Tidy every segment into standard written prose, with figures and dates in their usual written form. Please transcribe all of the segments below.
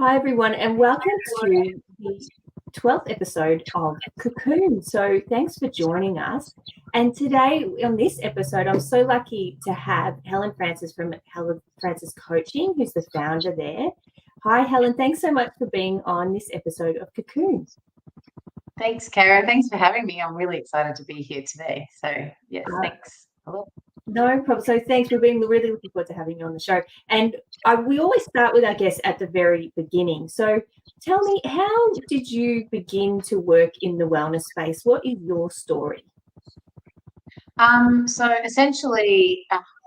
Hi, everyone, and welcome to the 12th episode of Kokoon. So thanks for joining us. And today on this episode, I'm so lucky to have Helen Frances from Helen Frances Coaching, who's the founder there. Hi, Helen. Thanks so much for being on this episode of Kokoon. Thanks, Karen. Thanks for having me. I'm really excited to be here today. So, yes, thanks. Hello. No problem. So thanks. We've been really looking forward to having you on the show. And we always start with our guests at the very beginning. So tell me, how did you begin to work in the wellness space? What is your story? So essentially,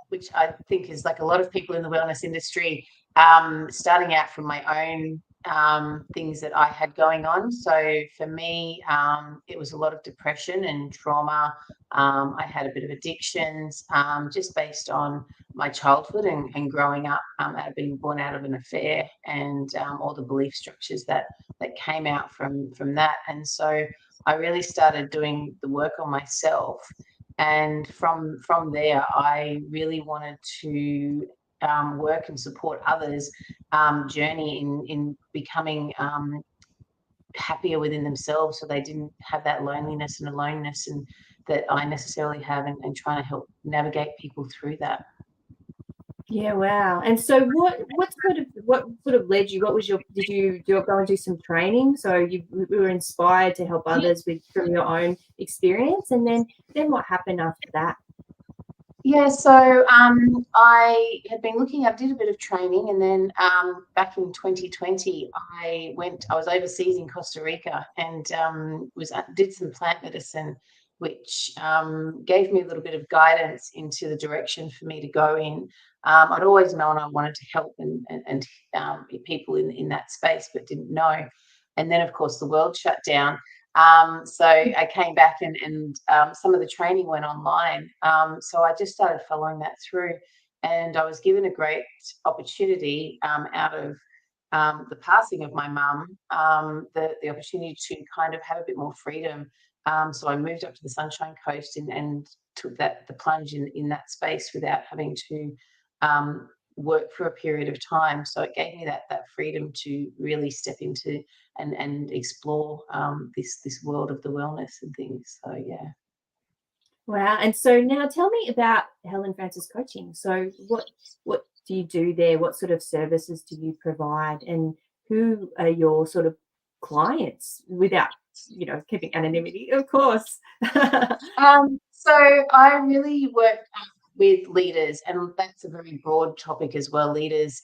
which I think is like a lot of people in the wellness industry, starting out from my own things that I had going on. So for me, it was a lot of depression and trauma. I had a bit of addictions, just based on my childhood and growing up, out of being born out of an affair, and all the belief structures that came out from that. And so I really started doing the work on myself. And from there, I really wanted to work and support others' journey in becoming happier within themselves, so they didn't have that loneliness and aloneness and that I necessarily have, and trying to help navigate people through that. Yeah, wow. And so what sort of led you? Did you go and do some training? So you were inspired to help others from your own experience, and then what happened after that? Yeah, so I had been I did a bit of training, and then back in 2020, I was overseas in Costa Rica, and did some plant medicine, which gave me a little bit of guidance into the direction for me to go in. I'd always known I wanted to help and people in that space, but didn't know. And then, of course, the world shut down. So I came back and some of the training went online. So I just started following that through, and I was given a great opportunity out of the passing of my mum, the opportunity to kind of have a bit more freedom. So I moved up to the Sunshine Coast and took the plunge in that space without having to work for a period of time. So it gave me that freedom to really step into and explore this world of the wellness and things. So yeah. Wow. And so now tell me about Helen Frances Coaching. So what do you do there? What sort of services do you provide, and who are your sort of clients, without keeping anonymity, of course? So I really work with leaders, and that's a very broad topic as well. Leaders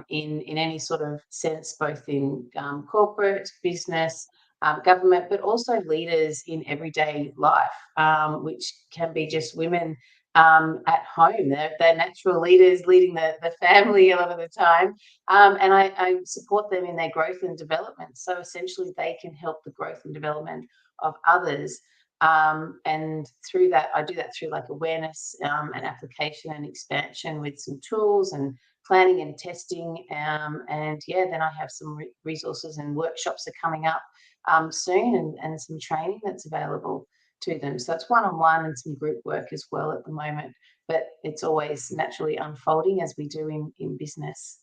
in any sort of sense, both in corporate, business, government, but also leaders in everyday life, which can be just women at home. They're natural leaders leading the family a lot of the time, and I support them in their growth and development. So essentially, they can help the growth and development of others. And through that, I do that through like awareness and application and expansion with some tools and planning and testing. And yeah, then I have some resources and workshops are coming up soon, and some training that's available to them. So it's one-on-one and some group work as well at the moment, but it's always naturally unfolding as we do in business.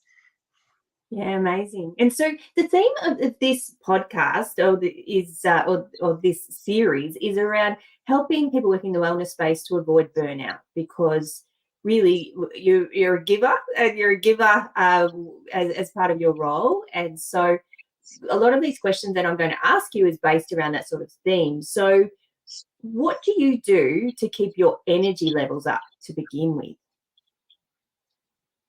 Yeah, amazing. And so the theme of this podcast or this series is around helping people working in the wellness space to avoid burnout, because really you're a giver, and you're a giver as part of your role. And so a lot of these questions that I'm going to ask you is based around that sort of theme. So what do you do to keep your energy levels up to begin with?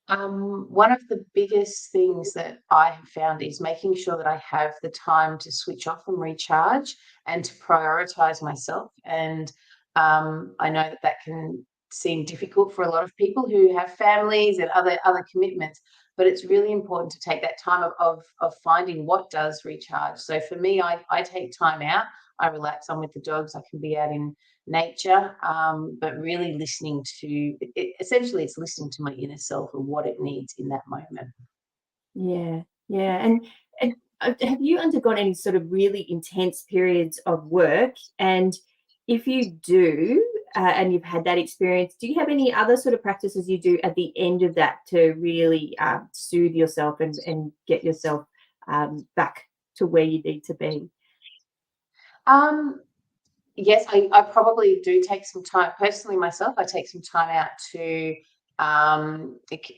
One of the biggest things that I have found is making sure that I have the time to switch off and recharge, and to prioritize myself. And I know that can seem difficult for a lot of people who have families and other commitments, but it's really important to take that time of finding what does recharge. So for me, I take time out. I relax. I'm with the dogs. I can be out in nature, but really listening to it. Essentially, it's listening to my inner self and what it needs in that moment. Yeah. And have you undergone any sort of really intense periods of work? And if you do, and you've had that experience, do you have any other sort of practices you do at the end of that to really soothe yourself and get yourself back to where you need to be? Yes, I probably do take some time. Personally, myself, I take some time out to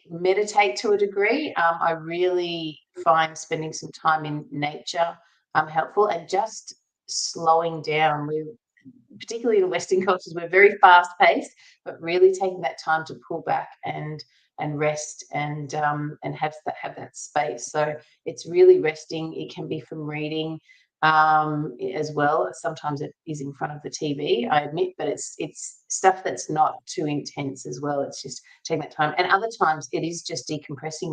meditate to a degree. I really find spending some time in nature helpful, and just slowing down. Particularly in Western cultures, we're very fast paced, but really taking that time to pull back and rest and have that space. So it's really resting. It can be from reading as well. Sometimes it is in front of the TV, I admit, but it's stuff that's not too intense as well. It's just taking that time. And other times it is just decompressing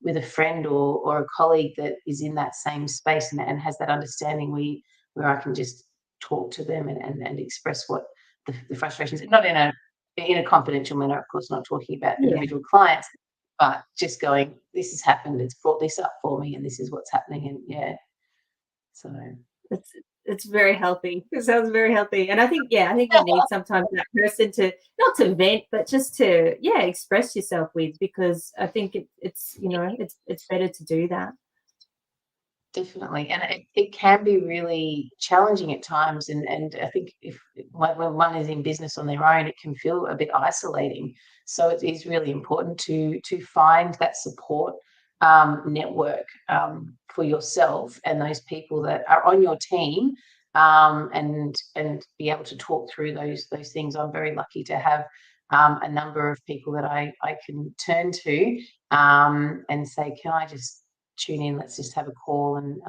with a friend or a colleague that is in that same space and has that understanding where I can just talk to them and express what the frustrations, not in a confidential manner, of course, not talking about individual clients, but just going, this has happened, it's brought this up for me, and this is what's happening. And so it's very healthy. It sounds very healthy. And I think you need sometimes that person to, not to vent, but just to express yourself with, because I think it's better to do that. Definitely, and it can be really challenging at times, and I think when one is in business on their own, it can feel a bit isolating. So it is really important to find that support network for yourself and those people that are on your team, and be able to talk through those things. I'm very lucky to have a number of people that I can turn to and say, can I just tune in, let's just have a call and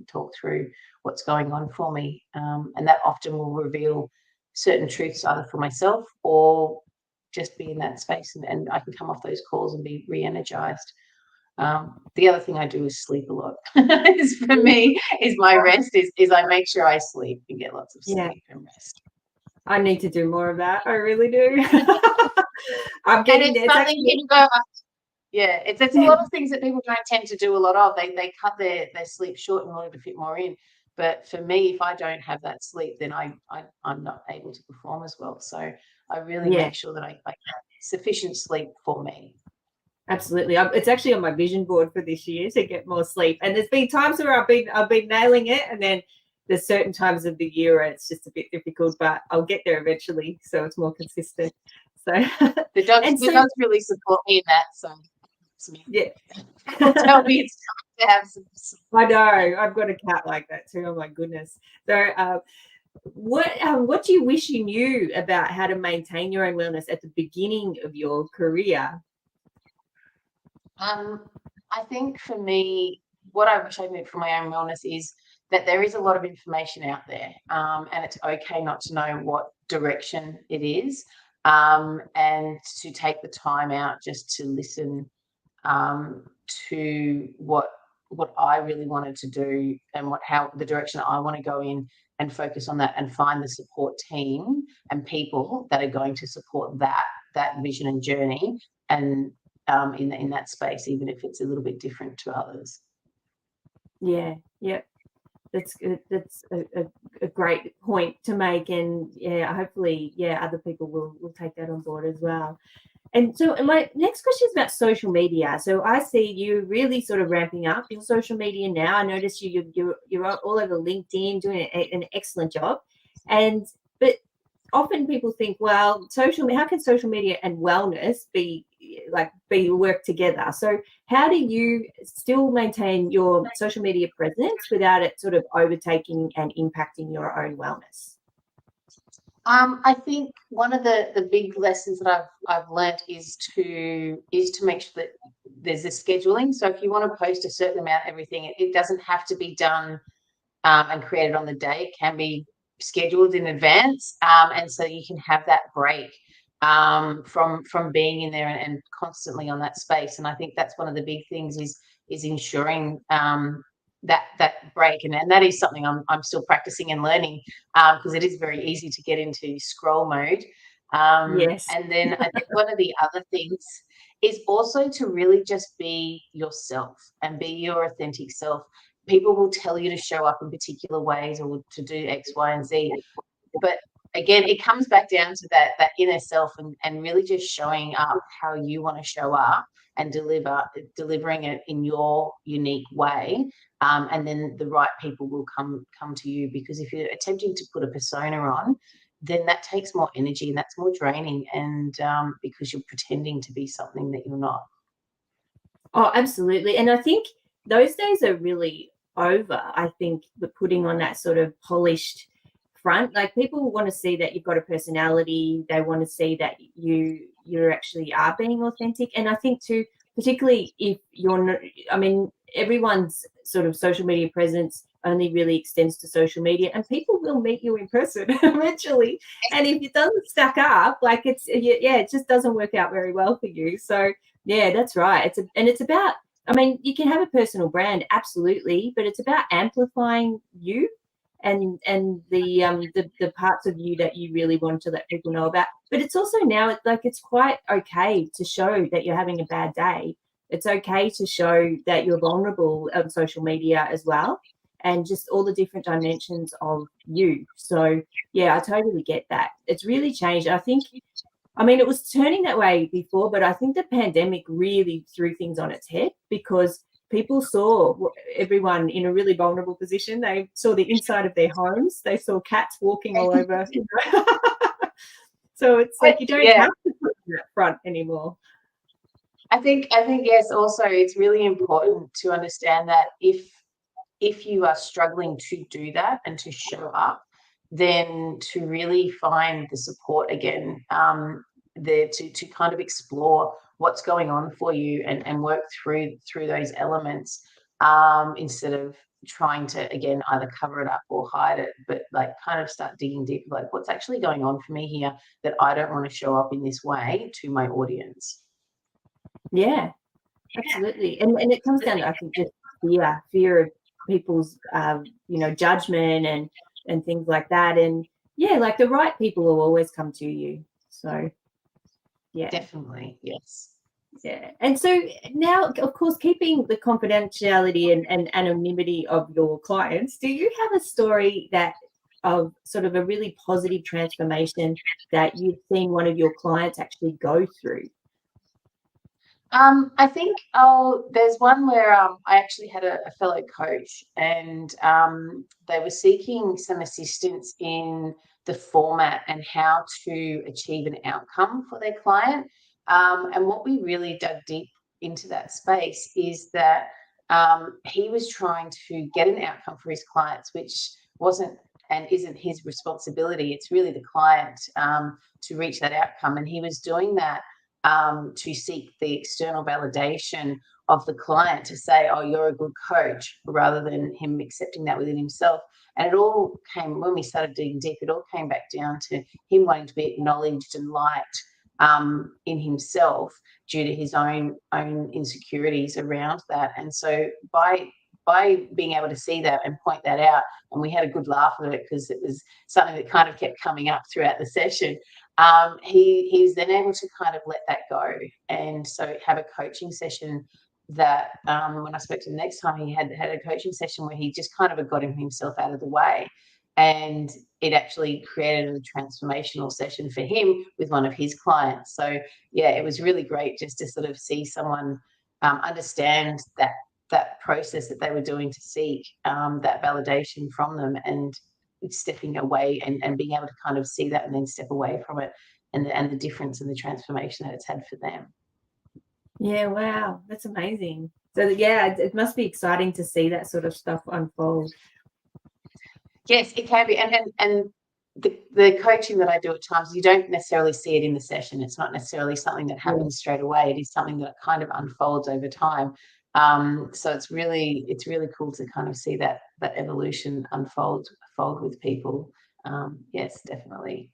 talk through what's going on for me, and that often will reveal certain truths either for myself or just be in that space, and I can come off those calls and be re-energized. The other thing I do is sleep a lot. Is for me is my rest is I make sure I sleep and get lots of sleep and rest. I need to do more of that. I really do. I'm getting there. Yeah, it's a lot of things that people don't tend to do a lot of. They cut their sleep short in order to fit more in. But for me, if I don't have that sleep, then I'm not able to perform as well. So I really make sure that I have sufficient sleep for me. Absolutely. It's actually on my vision board for this year to get more sleep. And there's been times where I've been nailing it, and then there's certain times of the year where it's just a bit difficult, but I'll get there eventually, so it's more consistent. So it does really support me in that. So yeah. Tell me it's time to have some. I know. I've got a cat like that too. Oh my goodness. So what do you wish you knew about how to maintain your own wellness at the beginning of your career? I think for me, what I wish I knew for my own wellness is that there is a lot of information out there, and it's okay not to know what direction it is, and to take the time out just to listen to what I really wanted to do and how the direction I want to go in, and focus on that and find the support team and people that are going to support that vision and journey, and in that space, even if it's a little bit different to others. Yeah. That's good. That's a great point to make, and hopefully other people will take that on board as well. And so my next question is about social media. So I see you really sort of ramping up your social media now. I notice you're all over LinkedIn doing an excellent job. But often people think, well, how can social media and wellness be work together? So how do you still maintain your social media presence without it sort of overtaking and impacting your own wellness? I think one of the big lessons that I've learned is to make sure that there's a scheduling. So if you want to post a certain amount of everything, it doesn't have to be done and created on the day. It can be scheduled in advance, and so you can have that break from being in there and constantly on that space. And I think that's one of the big things is ensuring that break, and that is something I'm still practicing and learning, because it is very easy to get into scroll mode. Yes. And then I think one of the other things is also to really just be yourself and be your authentic self. People will tell you to show up in particular ways or to do X, Y, and Z, but again, it comes back down to that inner self and really just showing up how you want to show up, and delivering it in your unique way. And then the right people will come to you, because if you're attempting to put a persona on, then that takes more energy and that's more draining, and because you're pretending to be something that you're not. Oh, absolutely. And I think those days are really over. I think the putting on that sort of polished front, like people want to see that you've got a personality. They want to see that you actually are being authentic. And I think too, particularly if you're not, I mean, everyone's sort of social media presence only really extends to social media, and people will meet you in person eventually. And if it doesn't stack up, like it just doesn't work out very well for you. So yeah, that's right. It's about, I mean, you can have a personal brand, absolutely, but it's about amplifying you and the parts of you that you really want to let people know about. But it's also now it's quite okay to show that you're having a bad day. It's okay to show that you're vulnerable on social media as well, and just all the different dimensions of you. So yeah, I totally get that. It's really changed. I mean, it was turning that way before, but I think the pandemic really threw things on its head, because people saw everyone in a really vulnerable position. They saw the inside of their homes. They saw cats walking all over. So it's like you don't have to put that front anymore. I think yes, also it's really important to understand that if you are struggling to do that and to show up, then to really find the support again, there to kind of explore what's going on for you and work through those elements, instead of trying to again either cover it up or hide it, but like kind of start digging deep, like what's actually going on for me here that I don't want to show up in this way to my audience. Yeah, absolutely. And it comes down to, I think, just fear of people's judgment and things like that. And yeah, like the right people will always come to you. So yeah, definitely, yes. Yeah. And so now, of course, keeping the confidentiality and anonymity of your clients, do you have a story that of sort of a really positive transformation that you've seen one of your clients actually go through? I think there's one where I actually had a fellow coach, and they were seeking some assistance in the format and how to achieve an outcome for their client. And what we really dug deep into that space is that he was trying to get an outcome for his clients, which wasn't and isn't his responsibility. It's really the client to reach that outcome. And he was doing that to seek the external validation of the client to say, oh, you're a good coach, rather than him accepting that within himself. And it all came, when we started digging deep, it all came back down to him wanting to be acknowledged and liked in himself due to his own insecurities around that. And so by being able to see that and point that out, and we had a good laugh at it because it was something that kind of kept coming up throughout the session, he's then able to kind of let that go. And so have a coaching session that when I spoke to him next time, he had a coaching session where he just kind of got himself out of the way. And it actually created a transformational session for him with one of his clients. So yeah, it was really great just to sort of see someone understand that process that they were doing to seek that validation from them, and stepping away and being able to kind of see that and then step away from it, and the difference and the transformation that it's had for them. Yeah, wow, that's amazing. So yeah, it must be exciting to see that sort of stuff unfold. Yes, it can be. And the coaching that I do at times, you don't necessarily see it in the session. It's not necessarily something that happens straight away. It is something that kind of unfolds over time. So it's really cool to kind of see that evolution unfold with people. Yes, definitely.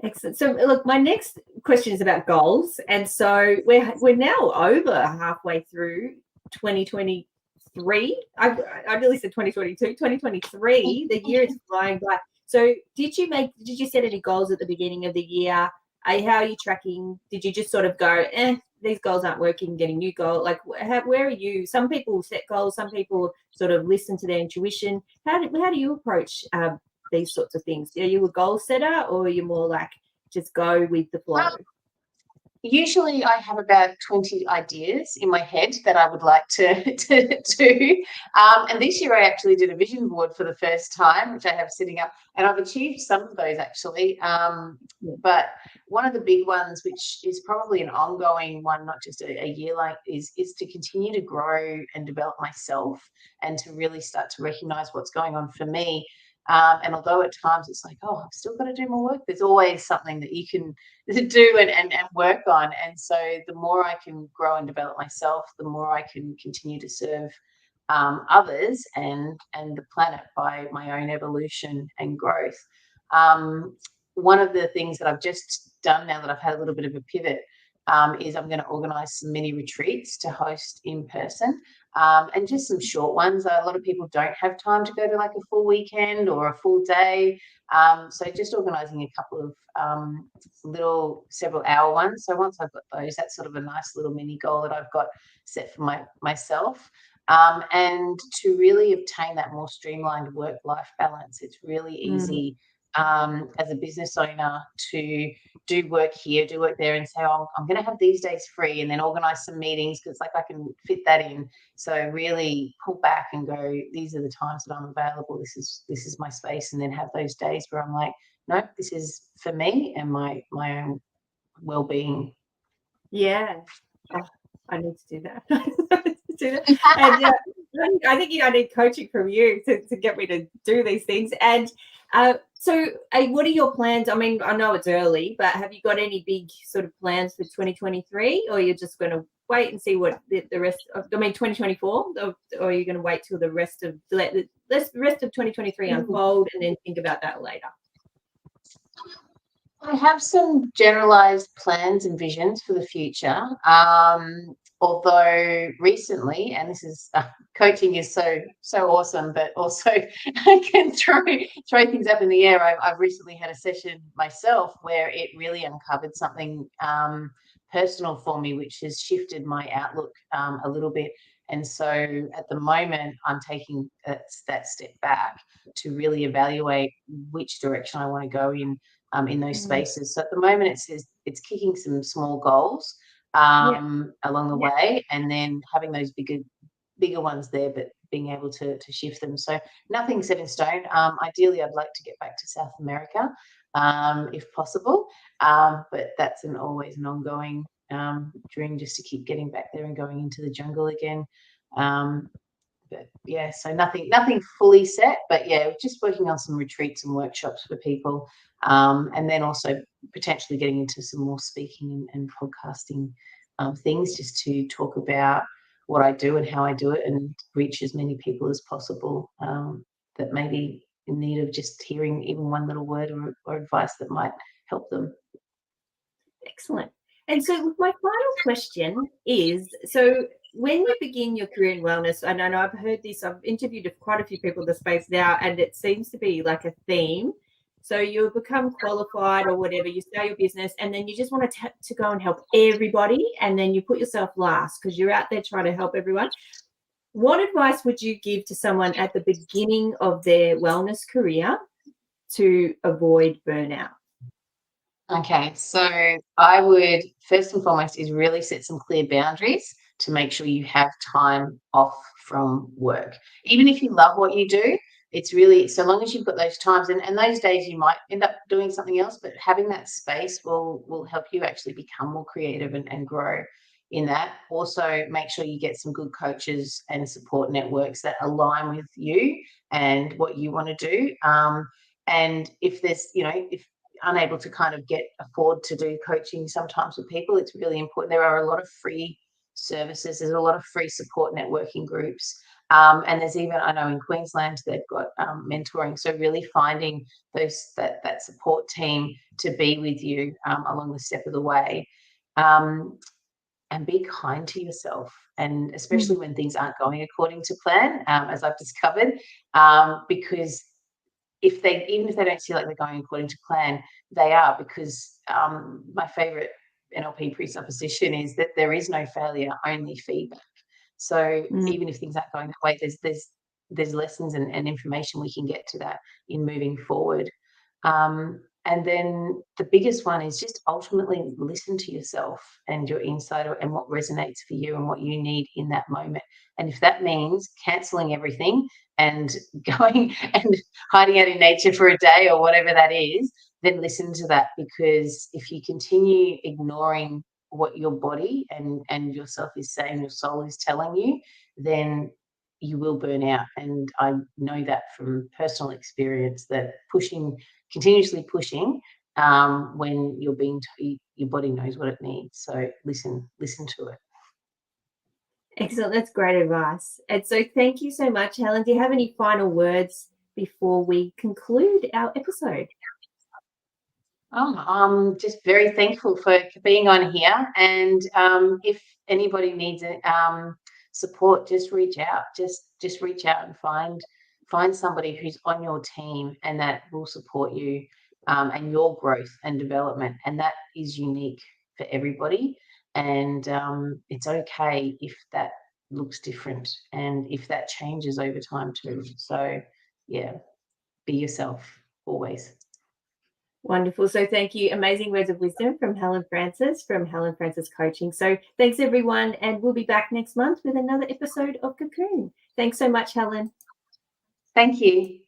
Excellent. So look, my next question is about goals. And so we're now over halfway through 2023. I really said 2022, 2023. The year is flying by. So did you set any goals at the beginning of the year? How are you tracking? Did you just sort of go, these goals aren't working, getting new goals? Like where are you? Some people set goals, some people sort of listen to their intuition. How do you approach these sorts of things? Are you a goal setter, or are you more like just go with the flow? Usually I have about 20 ideas in my head that I would like to do. And this year I actually did a vision board for the first time, which I have sitting up, and I've achieved some of those actually. But one of the big ones, which is probably an ongoing one, not just a year like, is to continue to grow and develop myself and to really start to recognize what's going on for me. And although at times it's like, oh, I've still got to do more work, there's always something that you can do and work on. And so the more I can grow and develop myself, the more I can continue to serve others and the planet by my own evolution and growth. One of the things that I've just done now that I've had a little bit of a pivot is I'm going to organise some mini retreats to host in person. And just some short ones. A lot of people don't have time to go to like a full weekend or a full day. So just organising a couple of little several hour ones. So once I've got those, that's sort of a nice little mini goal that I've got set for myself. And to really obtain that more streamlined work-life balance, it's really easy as a business owner to do work here, do work there, and say, oh, I'm going to have these days free, and then organise some meetings because like I can fit that in. So really pull back and go, these are the times that I'm available. This is my space, and then have those days where I'm like, no, this is for me and my own well-being. Yeah. Oh, I need to do that. And I think I need coaching from you to get me to do these things. And so what are your plans? I mean, I know it's early, but have you got any big sort of plans for 2023, or you're just going to wait and see what the rest of, I mean, 2024, or are you going to wait till the rest of 2023 unfold and then think about that later? I have some generalized plans and visions for the future. Although recently, and this is coaching is so awesome, but also I can throw things up in the air. I've recently had a session myself where it really uncovered something personal for me, which has shifted my outlook a little bit. And so at the moment, I'm taking that step back to really evaluate which direction I want to go in those spaces. So at the moment, it's kicking some small goals along the way, and then having those bigger ones there, but being able to shift them. So nothing set in stone. Ideally, I'd like to get back to South America if possible, but that's always an ongoing dream, just to keep getting back there and going into the jungle again. But yeah, so nothing fully set, but yeah, just working on some retreats and workshops for people, and then also potentially getting into some more speaking and podcasting things, just to talk about what I do and how I do it, and reach as many people as possible that may be in need of just hearing even one little word or advice that might help them. Excellent. And so my final question is, so when you begin your career in wellness, and I know I've heard this, I've interviewed quite a few people in the space now, and it seems to be like a theme. So you become qualified or whatever, you start your business, and then you just want to go and help everybody, and then you put yourself last because you're out there trying to help everyone. What advice would you give to someone at the beginning of their wellness career to avoid burnout? Okay, so I would first and foremost is really set some clear boundaries to make sure you have time off from work. Even if you love what you do, it's really, so long as you've got those times, and those days you might end up doing something else, but having that space will help you actually become more creative and grow in that. Also, make sure you get some good coaches and support networks that align with you and what you want to do. And if there's, if unable to kind of afford to do coaching sometimes with people, it's really important. There are a lot of free services. There's a lot of free support networking groups. And there's even, I know in Queensland, they've got mentoring. So really finding that support team to be with you along the step of the way. And be kind to yourself, and especially when things aren't going according to plan, as I've discovered, because even if they don't feel like they're going according to plan, they are, because my favorite NLP presupposition is that there is no failure, only feedback. So even if things aren't going that way, there's lessons and information we can get to that in moving forward. And And then the biggest one is just ultimately listen to yourself and your insight and what resonates for you and what you need in that moment. And if that means cancelling everything and going and hiding out in nature for a day or whatever that is, then listen to that, because if you continue ignoring what your body and yourself is saying, your soul is telling you, then you will burn out. And I know that from personal experience, that continuously pushing, when you're being your body knows what it needs. So listen to it. Excellent. That's great advice. And so thank you so much, Helen. Do you have any final words before we conclude our episode? I'm just very thankful for being on here. And if anybody needs support, just reach out. Just reach out and find somebody who's on your team and that will support you and your growth and development. And that is unique for everybody. And it's okay if that looks different and if that changes over time too. So yeah, be yourself always. Wonderful. So thank you. Amazing words of wisdom from Helen Frances Coaching. So thanks, everyone. And we'll be back next month with another episode of Kokoon. Thanks so much, Helen. Thank you.